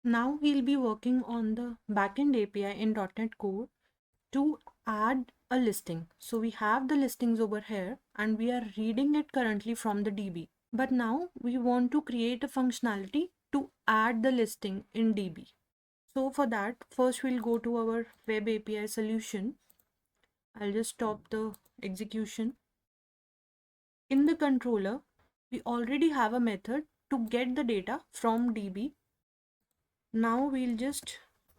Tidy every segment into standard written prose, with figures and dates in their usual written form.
Now we'll be working on the backend API in .NET Core to add a listing. So we have the listings over here and we are reading it currently from the DB. But now we want to create a functionality to add the listing in DB. So for that, first we'll go to our web API solution. I'll just stop the execution. In the controller, we already have a method to get the data from DB. Now we'll just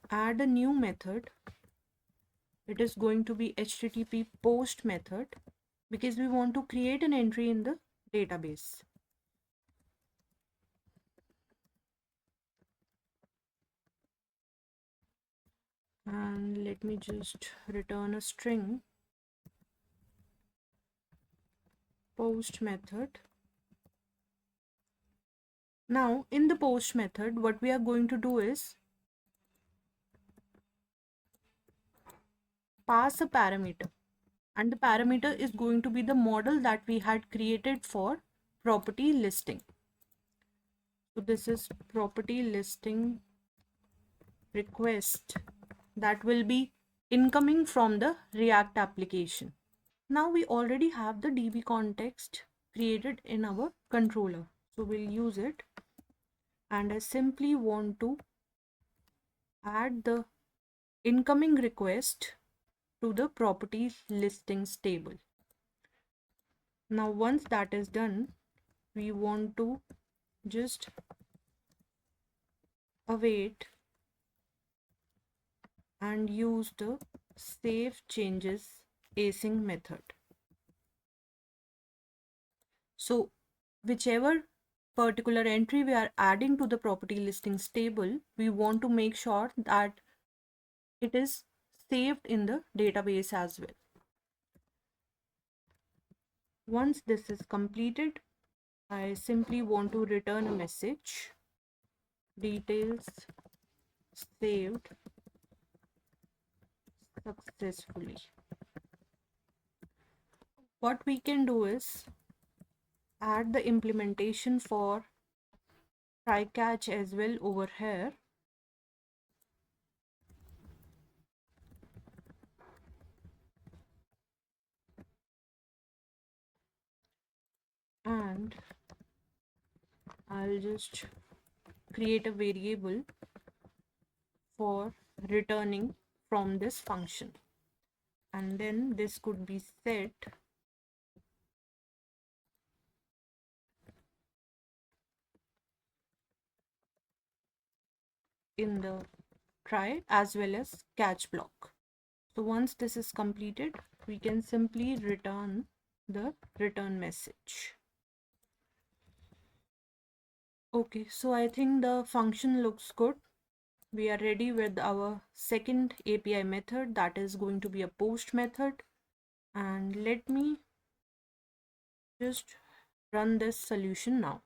add a new method. It is going to be HTTP post method because we want to create an entry in the database. And let me just return a string post method. Now in the post method, what we are going to do is pass a parameter, and the parameter is going to be the model that we had created for property listing. So this is property listing request that will be incoming from the React application. Now we already have the DB context created in our controller, so we'll use it, and I simply want to add the incoming request to the property listings table. Now once that is done, we want to just await and use the save changes async method. So whichever particular entry we are adding to the property listings table, we want to make sure that it is saved in the database as well. Once this is completed, I simply want to return a message, details saved successfully. What we can do is add the implementation for try catch as well over here. And I'll just create a variable for returning from this function, and then this could be set in the try as well as catch block. So once this is completed, we can simply return the return message. Okay, so I think the function looks good. We are ready with our second API method, that is going to be a post method. And let me just run this solution now.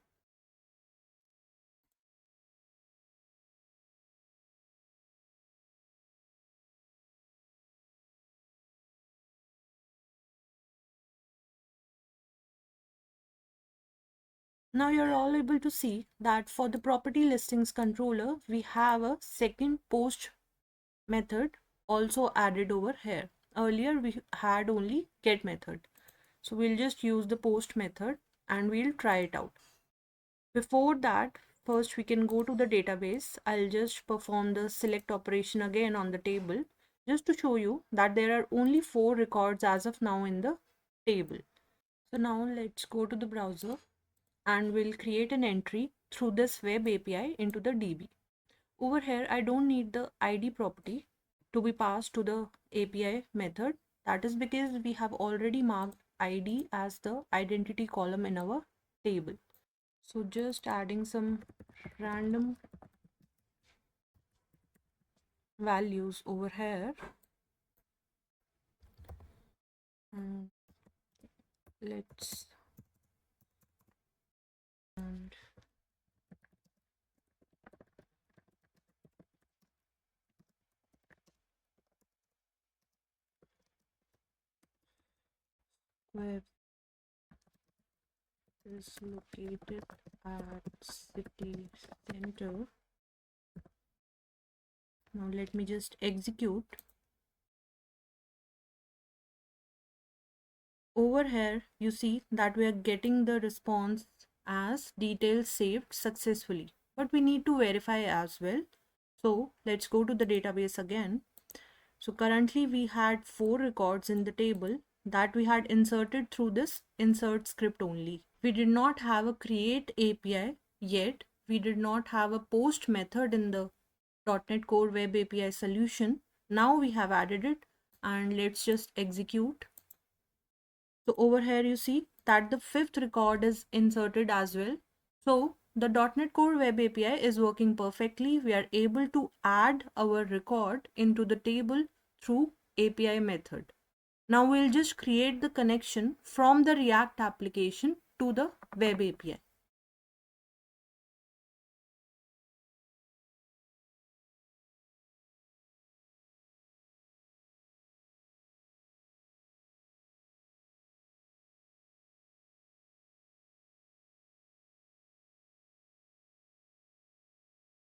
Now you're all able to see that for the property listings controller, we have a second post method also added over here. Earlier we had only get method. So we'll just use the post method and we'll try it out. Before that, first we can go to the database. I'll just perform the select operation again on the table just to show you that there are only 4 records as of now in the table. So now let's go to the browser and we'll create an entry through this web API into the DB. Over here, I don't need the ID property to be passed to the API method. That is because we have already marked ID as the identity column in our table. So just adding some random values over here. And let's and where is located at city center Now let me just execute. Over here, you see that we are getting the response as details saved successfully, but we need to verify as well. So let's go to the database again. So currently we had 4 records in the table that we had inserted through this insert script only. We did not have a create API yet. We did not have a post method in the .NET Core Web API solution. Now we have added it, and let's just execute. So over here you see that the 5th record is inserted as well. So the .NET Core Web API is working perfectly. We are able to add our record into the table through API method. Now we'll just create the connection from the React application to the Web API.